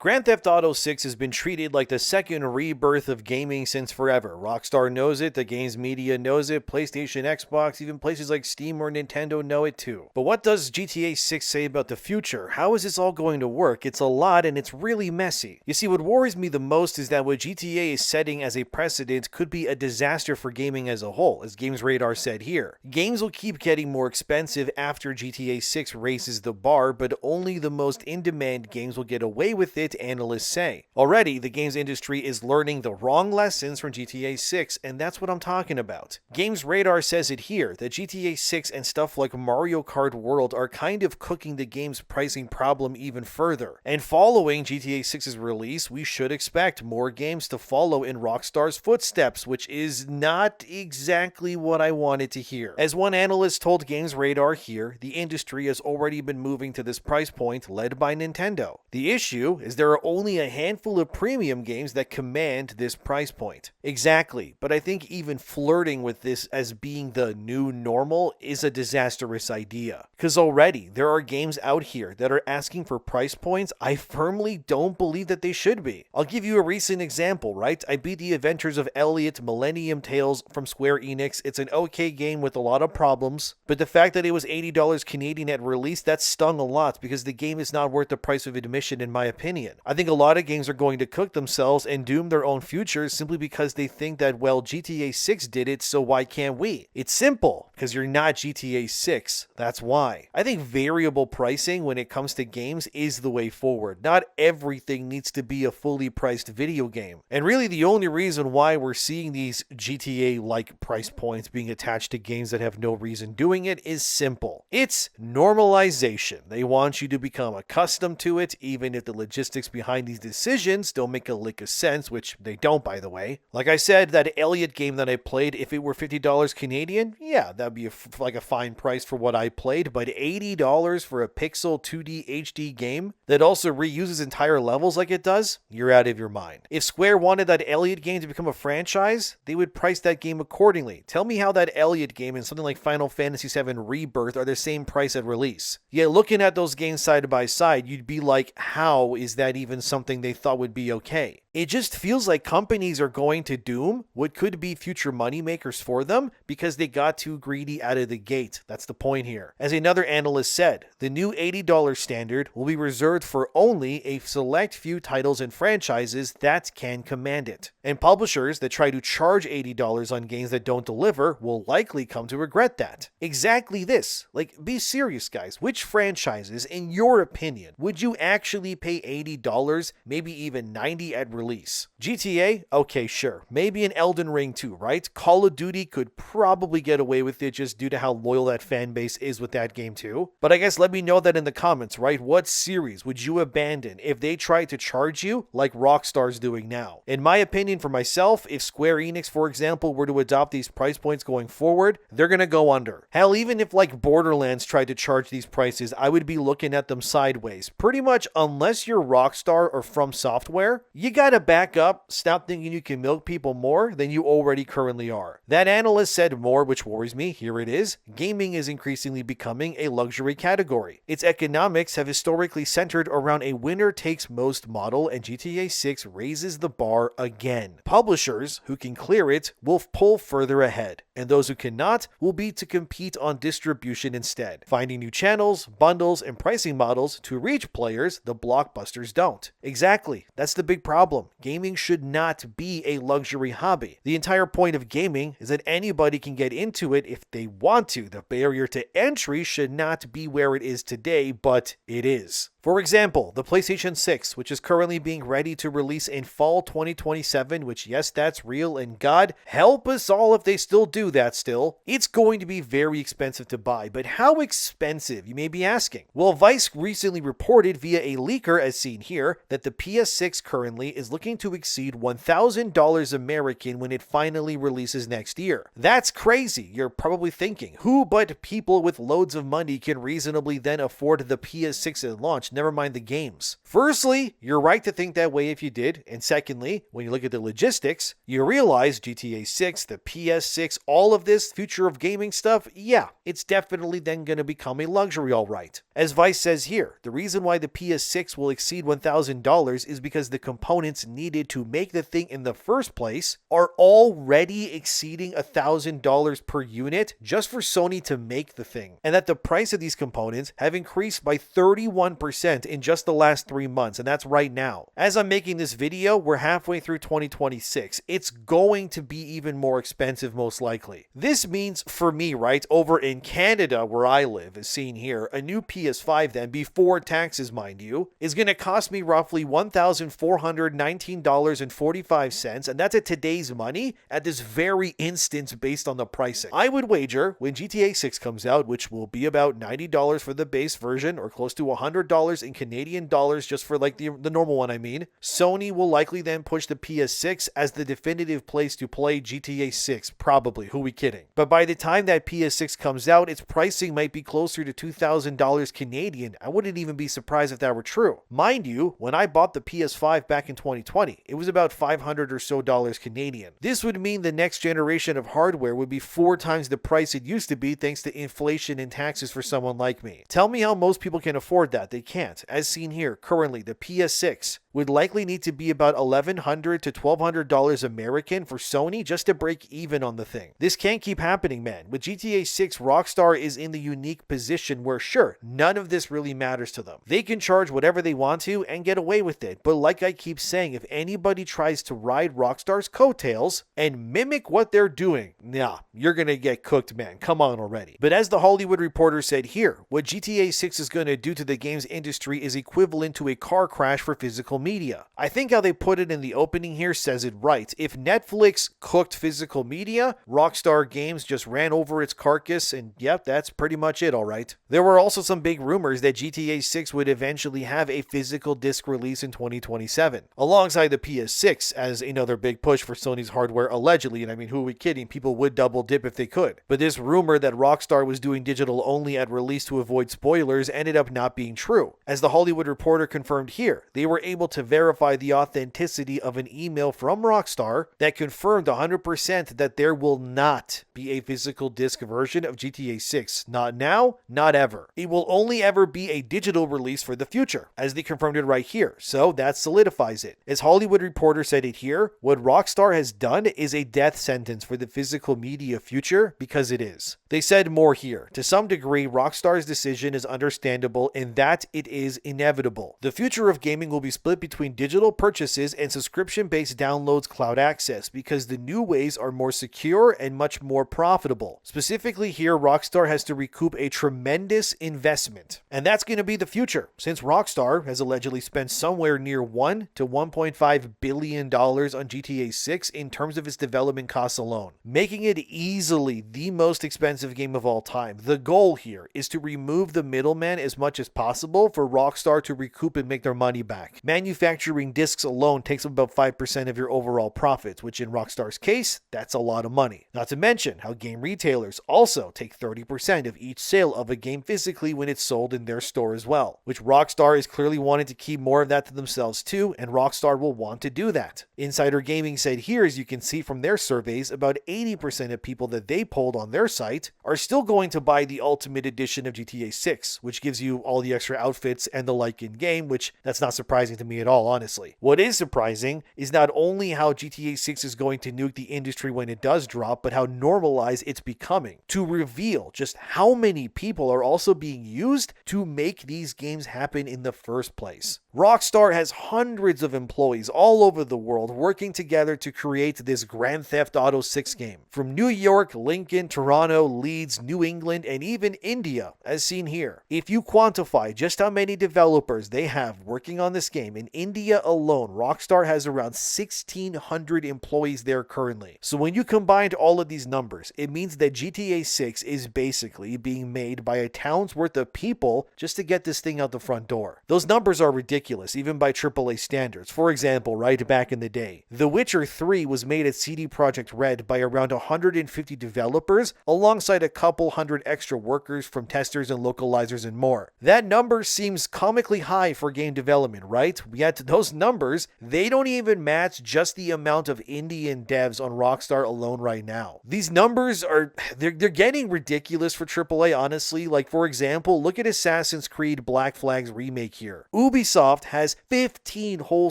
Grand Theft Auto 6 has been treated like the second rebirth of gaming since forever. Rockstar knows it, the games media knows it, PlayStation, Xbox, even places like Steam or Nintendo know it too. But what does GTA 6 say about the future? How is this all going to work? It's a lot and it's really messy. You see, what worries me the most is that what GTA is setting as a precedent could be a disaster for gaming as a whole, as Games Radar said here. Games will keep getting more expensive after GTA 6 raises the bar, but only the most in-demand games will get away with it, analysts say. Already, the games industry is learning the wrong lessons from GTA 6, and that's what I'm talking about. Games Radar says it here, that GTA 6 and stuff like Mario Kart World are kind of cooking the game's pricing problem even further. And following GTA 6's release, we should expect more games to follow in Rockstar's footsteps, which is not exactly what I wanted to hear. As one analyst told Games Radar here, the industry has already been moving to this price point, led by Nintendo. The issue is there are only a handful of premium games that command this price point. Exactly, but I think even flirting with this as being the new normal is a disastrous idea. Because already, there are games out here that are asking for price points I firmly don't believe that they should be. I'll give you a recent example, right? I beat The Adventures of Elliot Millennium Tales from Square Enix. It's an okay game with a lot of problems, but the fact that it was $80 Canadian at release, that stung a lot because the game is not worth the price of admission in my opinion. I think a lot of games are going to cook themselves and doom their own futures simply because they think that, well, GTA 6 did it, so why can't we? It's simple, because you're not GTA 6, that's why. I think variable pricing when it comes to games is the way forward. Not everything needs to be a fully priced video game. And really the only reason why we're seeing these GTA-like price points being attached to games that have no reason doing it is simple. It's normalization. They want you to become accustomed to it, even if the logistics behind these decisions don't make a lick of sense, which they don't, by the way. Like I said, that Elliot game that I played, if it were $50 Canadian, yeah, that'd be like a fine price for what I played, but $80 for a pixel 2D HD game that also reuses entire levels like it does? You're out of your mind. If Square wanted that Elliot game to become a franchise, they would price that game accordingly. Tell me how that Elliot game and something like Final Fantasy VII Rebirth are the same price at release. Yet looking at those games side by side, you'd be like, how is that even something they thought would be okay? It just feels like companies are going to doom what could be future moneymakers for them because they got too greedy out of the gate. That's the point here. As another analyst said, the new $80 standard will be reserved for only a select few titles and franchises that can command it. And publishers that try to charge $80 on games that don't deliver will likely come to regret that. Exactly this. Like, be serious, guys. Which franchises, in your opinion, would you actually pay $80, maybe even $90 at release? GTA? Okay, sure. Maybe an Elden Ring too, right? Call of Duty could probably get away with it just due to how loyal that fan base is with that game too. But I guess let me know that in the comments, right? What series would you abandon if they tried to charge you like Rockstar's doing now? In my opinion, for myself, if Square Enix, for example, were to adopt these price points going forward, they're gonna go under. Hell, even if like Borderlands tried to charge these prices, I would be looking at them sideways. Pretty much, unless you're Rockstar or From Software, you gotta back up, stop thinking you can milk people more than you already currently are. That analyst said more, which worries me. Here it is. Gaming is increasingly becoming a luxury category. Its economics have historically centered around a winner-takes-most model, and GTA 6 raises the bar again. Publishers who can clear it will pull further ahead, and those who cannot will be to compete on distribution instead, finding new channels, bundles, and pricing models to reach players the blockbusters don't. Exactly. That's the big problem. Gaming should not be a luxury hobby. The entire point of gaming is that anybody can get into it if they want to. The barrier to entry should not be where it is today, but it is. For example, the PlayStation 6, which is currently being ready to release in fall 2027, which yes, that's real, and God help us all if they still do that still. It's going to be very expensive to buy, but how expensive, you may be asking? Well, Vice recently reported via a leaker, as seen here, that the PS6 currently is is looking to exceed $1,000 American when it finally releases next year. That's crazy, you're probably thinking. Who but people with loads of money can reasonably then afford the PS6 at launch, never mind the games? Firstly, you're right to think that way if you did, and secondly, when you look at the logistics, you realize GTA 6, the PS6, all of this future of gaming stuff, yeah, it's definitely then going to become a luxury, all right. As Vice says here, the reason why the PS6 will exceed $1,000 is because the components needed to make the thing in the first place are already exceeding $1,000 per unit just for Sony to make the thing, and that the price of these components have increased by 31% in just the last 3 months, and that's right now. As I'm making this video, we're halfway through 2026. It's going to be even more expensive most likely. This means for me, right, over in Canada where I live, as seen here, a new PS5 then, before taxes mind you, is going to cost me roughly $1,419.45, and that's at today's money at this very instance based on the pricing. I would wager when GTA 6 comes out, which will be about $90 for the base version or close to $100 in Canadian dollars just for like the normal one, I mean, Sony will likely then push the PS6 as the definitive place to play GTA 6, probably, who we kidding. But by the time that PS6 comes out, its pricing might be closer to $2,000 Canadian. I wouldn't even be surprised if that were true. Mind you, when I bought the PS5 back in 2020, it was about $500 or so Canadian. This would mean the next generation of hardware would be 4 times the price it used to be thanks to inflation and taxes for someone like me. Tell me how most people can afford that. They can't. As seen here, currently the PS6 would likely need to be about $1,100 to $1,200 American for Sony just to break even on the thing. This can't keep happening, man. With GTA 6, Rockstar is in the unique position where, sure, none of this really matters to them. They can charge whatever they want to and get away with it, but like I keep saying, if anybody tries to ride Rockstar's coattails and mimic what they're doing, nah, you're gonna get cooked, man. Come on already. But as the Hollywood Reporter said here, what GTA 6 is gonna do to the games industry is equivalent to a car crash for physical media. I think how they put it in the opening here says it right. If Netflix cooked physical media, Rockstar Games just ran over its carcass, and yep, that's pretty much it, alright. There were also some big rumors that GTA 6 would eventually have a physical disc release in 2027, alongside the PS6 as another big push for Sony's hardware allegedly, and I mean, who are we kidding? People would double dip if they could. But this rumor that Rockstar was doing digital only at release to avoid spoilers ended up not being true. As the Hollywood Reporter confirmed here, they were able to verify the authenticity of an email from Rockstar that confirmed 100% that there will not be a physical disc version of GTA 6. Not now, not ever. It will only ever be a digital release for the future, as they confirmed it right here, so that solidifies it. As Hollywood Reporter said it here, what Rockstar has done is a death sentence for the physical media future, because it is. They said more here. To some degree, Rockstar's decision is understandable in that it is inevitable. The future of gaming will be split between digital purchases and subscription-based downloads cloud access because the new ways are more secure and much more profitable. Specifically here, Rockstar has to recoup a tremendous investment. And that's going to be the future, since Rockstar has allegedly spent somewhere near $1 to $1.5 billion on GTA 6 in terms of its development costs alone, making it easily the most expensive game of all time. The goal here is to remove the middleman as much as possible for Rockstar to recoup and make their money back. Manufacturing discs alone takes up about 5% of your overall profits, which in Rockstar's case, that's a lot of money. Not to mention how game retailers also take 30% of each sale of a game physically when it's sold in their store as well, which Rockstar is clearly wanting to keep more of that to themselves too, and Rockstar will want to do that. Insider Gaming said here, as you can see from their surveys, about 80% of people that they polled on their site are still going to buy the Ultimate Edition of GTA 6, which gives you all the extra outfits and the like in game, which that's not surprising to me at all, honestly. What is surprising is not only how GTA 6 is going to nuke the industry when it does drop, but how normalized it's becoming, to reveal just how many people are also being used to make these games happen in the first place. Rockstar has hundreds of employees all over the world working together to create this Grand Theft Auto 6 game. From New York, Lincoln, Toronto, Leeds, New England, and even India, as seen here. If you quantify just how many developers they have working on this game, in India alone, Rockstar has around 1,600 employees there currently. So when you combine all of these numbers, it means that GTA 6 is basically being made by a town's worth of people just to get this thing out the front door. Those numbers are ridiculous. ridiculous, even by AAA standards. For example, right back in the day, The Witcher 3 was made at CD Projekt Red by around 150 developers, alongside a couple hundred extra workers from testers and localizers and more. That number seems comically high for game development, right? Yet those numbers, they don't even match just the amount of Indian devs on Rockstar alone right now. These numbers are, they're getting ridiculous for AAA, honestly. Like, for example, look at Assassin's Creed Black Flag's remake here. Ubisoft has 15 whole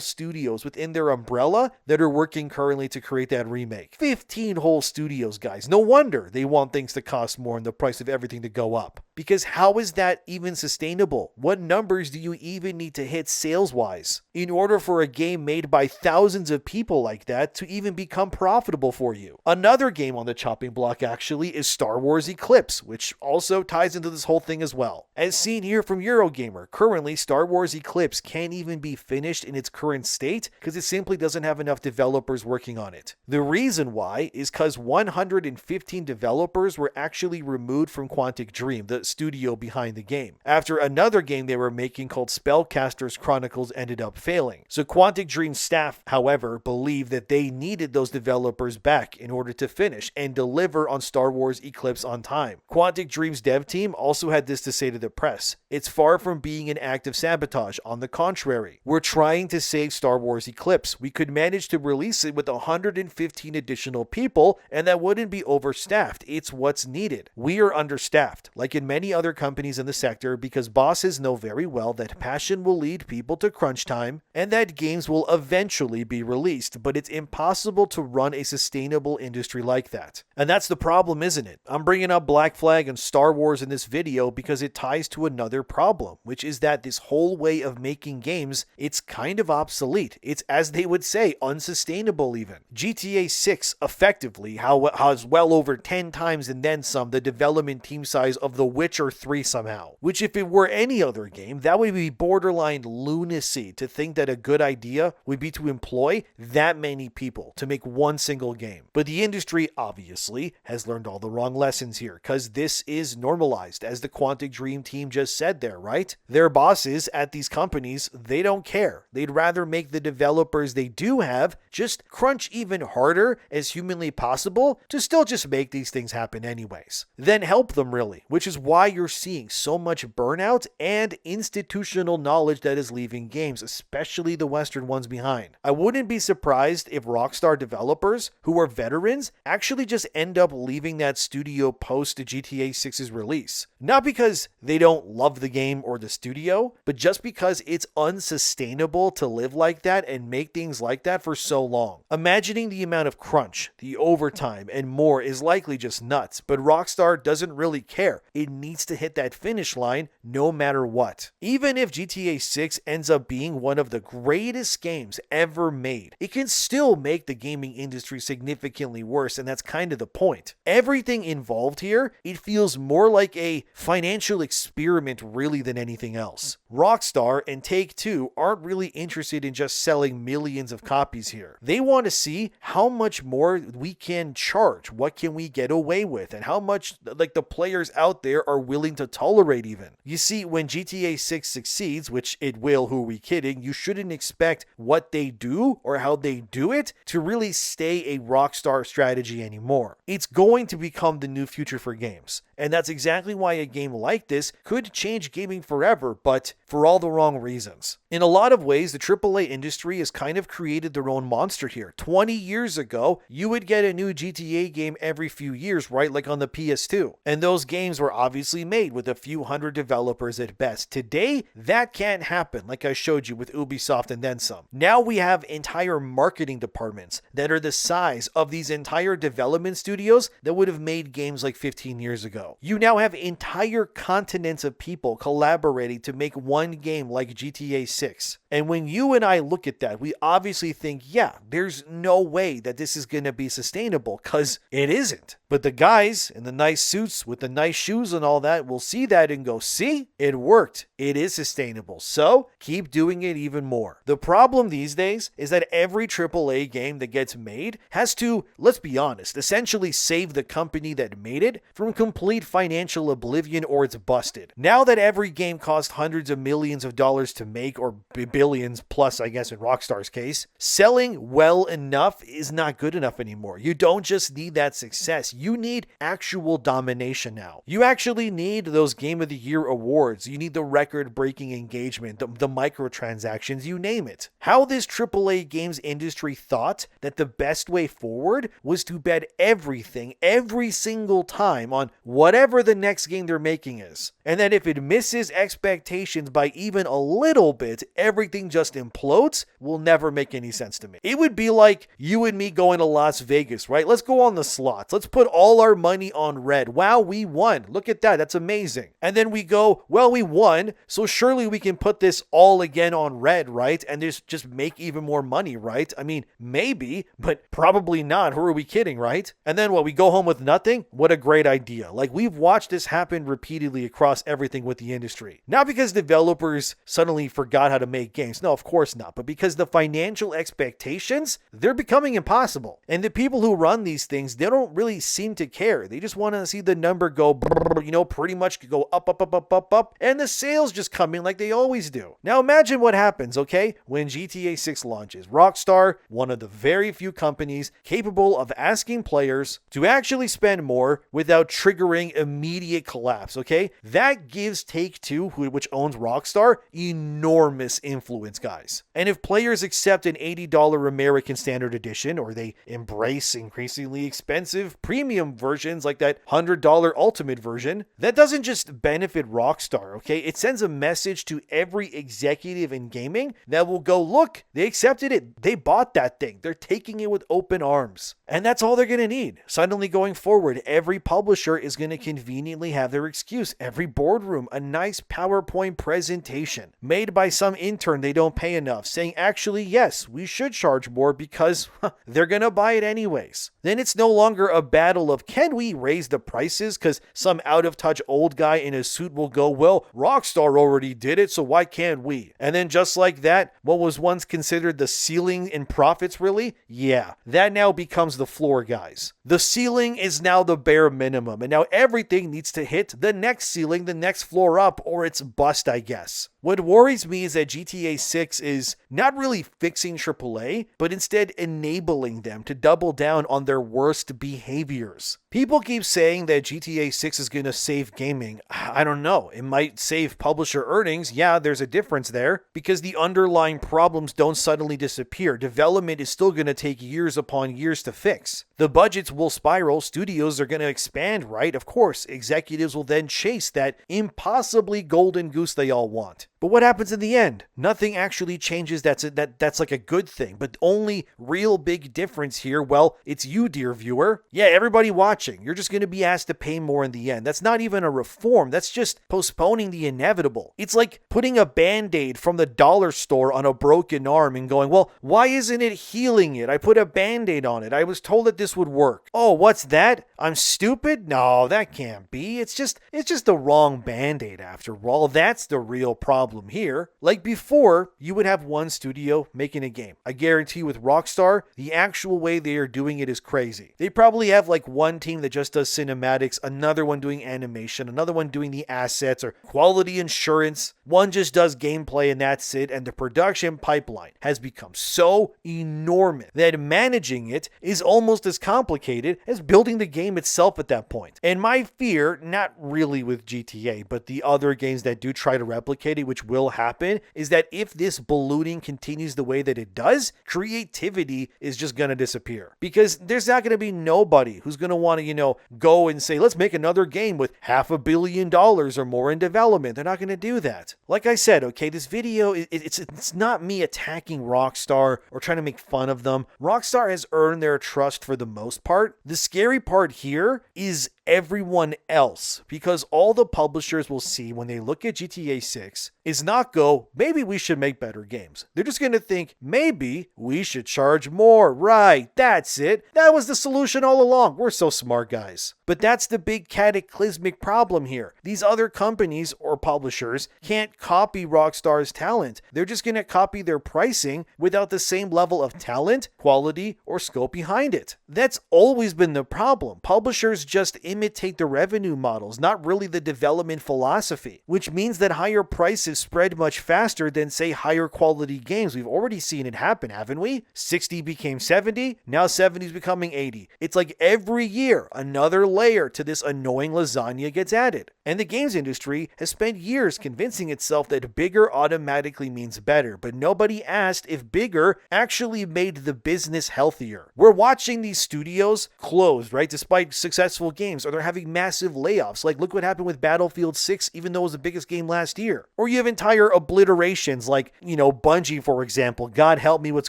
studios within their umbrella that are working currently to create that remake. 15 whole studios, guys. No wonder they want things to cost more and the price of everything to go up. Because how is that even sustainable? What numbers do you even need to hit sales-wise in order for a game made by thousands of people like that to even become profitable for you? Another game on the chopping block actually is Star Wars Eclipse, which also ties into this whole thing as well. As seen here from Eurogamer, currently Star Wars Eclipse can't even be finished in its current state because it simply doesn't have enough developers working on it. The reason why is because 115 developers were actually removed from Quantic Dream, the studio behind the game, after another game they were making called Spellcasters Chronicles ended up failing. So Quantic Dream staff, however, believed that they needed those developers back in order to finish and deliver on Star Wars Eclipse on time. Quantic Dream's dev team also had this to say to the press: "It's far from being an act of sabotage. On the contrary, we're trying to save Star Wars Eclipse. We could manage to release it with 115 additional people, and that wouldn't be overstaffed. It's what's needed. We are understaffed, like in many other companies in the sector, because bosses know very well that passion will lead people to crunch time, and that games will eventually be released, but it's impossible to run a sustainable industry like that." And that's the problem, isn't it? I'm bringing up Black Flag and Star Wars in this video because it ties to another problem, which is that this whole way of making games, it's kind of obsolete. It's, as they would say, unsustainable even. GTA 6 effectively has well over 10 times and then some the development team size of The Witcher 3 somehow, which if it were any other game, that would be borderline lunacy to think that a good idea would be to employ that many people to make one single game. But the industry obviously has learned all the wrong lessons here, because this is normalized, as the Quantic Dream team just said there, right? Their bosses at these companies, they don't care. They'd rather make the developers they do have just crunch even harder as humanly possible to still just make these things happen anyways. Then help them, really, which is why you're seeing so much burnout and institutional knowledge that is leaving games, especially the Western ones, behind. I wouldn't be surprised if Rockstar developers who are veterans actually just end up leaving that studio post GTA 6's release. Not because they don't love the game or the studio, but just because it's unsustainable to live like that and make things like that for so long. Imagining the amount of crunch, the overtime, and more is likely just nuts, but Rockstar doesn't really care. It needs to hit that finish line no matter what. Even if GTA 6 ends up being one of the greatest games ever made, it can still make the gaming industry significantly worse, and that's kind of the point. Everything involved here, it feels more like a financial experiment really than anything else. Rockstar and Take-Two aren't really interested in just selling millions of copies here. They want to see how much more we can charge, what can we get away with, and how much the players out there are willing to tolerate even. You see, when GTA 6 succeeds, which it will, who are we kidding, you shouldn't expect what they do or how they do it to really stay a Rockstar strategy anymore. It's going to become the new future for games. And that's exactly why a game like this could change gaming forever, but for all the wrong reasons. In a lot of ways, the AAA industry has kind of created their own monster here. 20 years ago, you would get a new GTA game every few years, right? Like on the PS2. And those games were obviously made with a few hundred developers at best. Today, that can't happen, like I showed you with Ubisoft and then some. Now we have entire marketing departments that are the size of these entire development studios that would have made games like 15 years ago. You now have entire continents of people collaborating to make one game like GTA 6. And when you and I look at that, we obviously think, yeah, there's no way that this is going to be sustainable, because it isn't. But the guys in the nice suits with the nice shoes and all that will see that and go, see, it worked. It is sustainable. So keep doing it even more. The problem these days is that every AAA game that gets made has to, let's be honest, essentially save the company that made it from complete financial oblivion or it's busted. Now that every game costs hundreds of millions of dollars to make, or billions plus, I guess, in Rockstar's case. Selling well enough is not good enough anymore. You don't just need that success. You need actual domination now. You actually need those Game of the Year awards. You need the record-breaking engagement, the microtransactions, you name it. How this AAA games industry thought that the best way forward was to bet everything, every single time, on whatever the next game they're making is. And that if it misses expectations by even a little bit, everything just implodes, will never make any sense to me. It would be like you and me going to Las Vegas, right? Let's go on the slots. Let's put all our money on red. Wow, we won. Look at that. That's amazing. And then we go, well, we won, so surely we can put this all again on red, right? And just make even more money, right? I mean, maybe, but probably not. Who are we kidding, right? And then what, we go home with nothing? What a great idea. Like, we've watched this happen repeatedly across everything with the industry. Not because developers suddenly forgot how to make games. No, of course not. But because the financial expectations, they're becoming impossible. And the people who run these things, they don't really seem to care. They just want to see the number go, pretty much go up, up, up, up, up, up, and the sales just come in like they always do. Now imagine what happens, okay, when GTA 6 launches. Rockstar, one of the very few companies capable of asking players to actually spend more without triggering immediate collapse, okay? That gives Take-Two, which owns Rockstar, enormous influence, guys. And if players accept an $80 American Standard Edition, or they embrace increasingly expensive premium versions like that $100 Ultimate version, that doesn't just benefit Rockstar, okay? It sends a message to every executive in gaming that will go, look, they accepted it. They bought that thing. They're taking it with open arms. And that's all they're going to need. Suddenly going forward, every publisher is going to conveniently have their excuse. Every boardroom, a nice PowerPoint presentation made by some intern they don't pay enough, saying, actually, yes, we should charge more because they're going to buy it anyways. Then it's no longer a battle of, can we raise the prices? Because some out-of-touch old guy in a suit will go, well, Rockstar already did it, so why can't we? And then just like that, what was once considered the ceiling in profits, really? Yeah, that now becomes the floor, guys. The ceiling is now the bare minimum, and now everything needs to hit the next ceiling, the next floor up, or it's bust, I guess. What worries me is that GTA 6 is not really fixing AAA, but instead enabling them to double down on their worst behaviors. People keep saying that GTA 6 is going to save gaming. I don't know. It might save publisher earnings. Yeah, there's a difference there, because the underlying problems don't suddenly disappear. Development is still going to take years upon years to fix. The budgets will spiral. Studios are going to expand, right? Of course, executives will then chase that impossibly golden goose they all want. But what happens in the end? Nothing actually changes. That's like a good thing. But only real big difference here, well, it's you, dear viewer. Yeah, everybody watching. You're just going to be asked to pay more in the end. That's not even a reform. That's just postponing the inevitable. It's like putting a Band-Aid from the dollar store on a broken arm and going, well, why isn't it healing it? I put a Band-Aid on it. I was told that this would work. Oh, what's that? I'm stupid? No, that can't be. It's just the wrong Band-Aid after all. That's the real problem here. Like before, you would have one studio making a game. I guarantee with Rockstar, the actual way they are doing it is crazy. They probably have like one team that just does cinematics, another one doing animation, another one doing the assets or quality assurance. One just does gameplay and that's it. And the production pipeline has become so enormous that managing it is almost as complicated as building the game itself at that point. And my fear, not really with GTA, but the other games that do try to replicate it, which will happen, is that if this ballooning continues the way that it does, creativity is just going to disappear. Because there's not going to be nobody who's going to want to, go and say, let's make another game with $500 million or more in development. They're not going to do that. Like I said, okay, this video, it's not me attacking Rockstar or trying to make fun of them. Rockstar has earned their trust for the most part. The scary part here is everyone else, because all the publishers will see when they look at GTA 6 is not go, maybe we should make better games. They're just going to think, maybe we should charge more. Right, that's it. That was the solution all along. We're so smart, guys. But that's the big cataclysmic problem here. These other companies or publishers can't copy Rockstar's talent. They're just going to copy their pricing without the same level of talent, quality, or scope behind it. That's always been the problem. Publishers just imitate imitate the revenue models, not really the development philosophy, which means that higher prices spread much faster than, say, higher quality games. We've already seen it happen, haven't we? 60 became 70, now 70 is becoming 80. It's like every year, another layer to this annoying lasagna gets added. And the games industry has spent years convincing itself that bigger automatically means better, but nobody asked if bigger actually made the business healthier. We're watching these studios close, right, despite successful games, or they're having massive layoffs. Like, look what happened with Battlefield 6, even though it was the biggest game last year. Or you have entire obliterations, like, Bungie, for example. God help me what's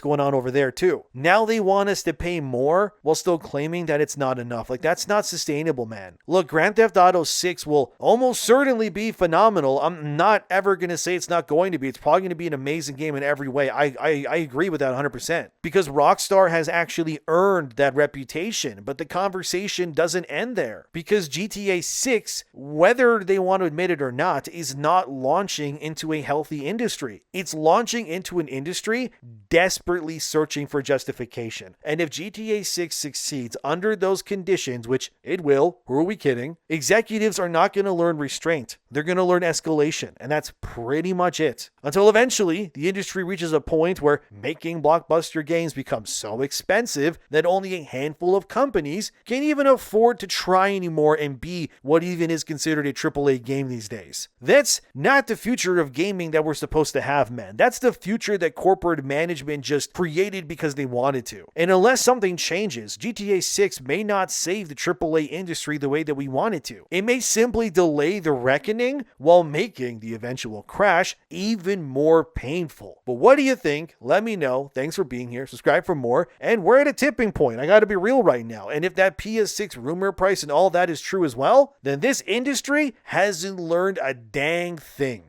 going on over there, too. Now they want us to pay more while still claiming that it's not enough. Like, that's not sustainable, man. Look, Grand Theft Auto 6 will almost certainly be phenomenal. I'm not ever going to say it's not going to be. It's probably going to be an amazing game in every way. I agree with that 100%. Because Rockstar has actually earned that reputation, but the conversation doesn't end there. Because GTA 6, whether they want to admit it or not, is not launching into a healthy industry. It's launching into an industry desperately searching for justification. And if GTA 6 succeeds under those conditions, which it will, who are we kidding? Executives are not going to learn restraint. They're going to learn escalation. And that's pretty much it. Until eventually, the industry reaches a point where making blockbuster games becomes so expensive that only a handful of companies can even afford to try anymore and be what even is considered a AAA game these days. That's not the future of gaming that we're supposed to have, man. That's the future that corporate management just created because they wanted to. And unless something changes, GTA 6 may not save the AAA industry the way that we want it to. It may simply delay the reckoning while making the eventual crash even more painful. But what do you think? Let me know. Thanks for being here. Subscribe for more. And we're at a tipping point. I gotta be real right now. And if that PS6 rumor price and all that is true as well, then this industry hasn't learned a dang thing.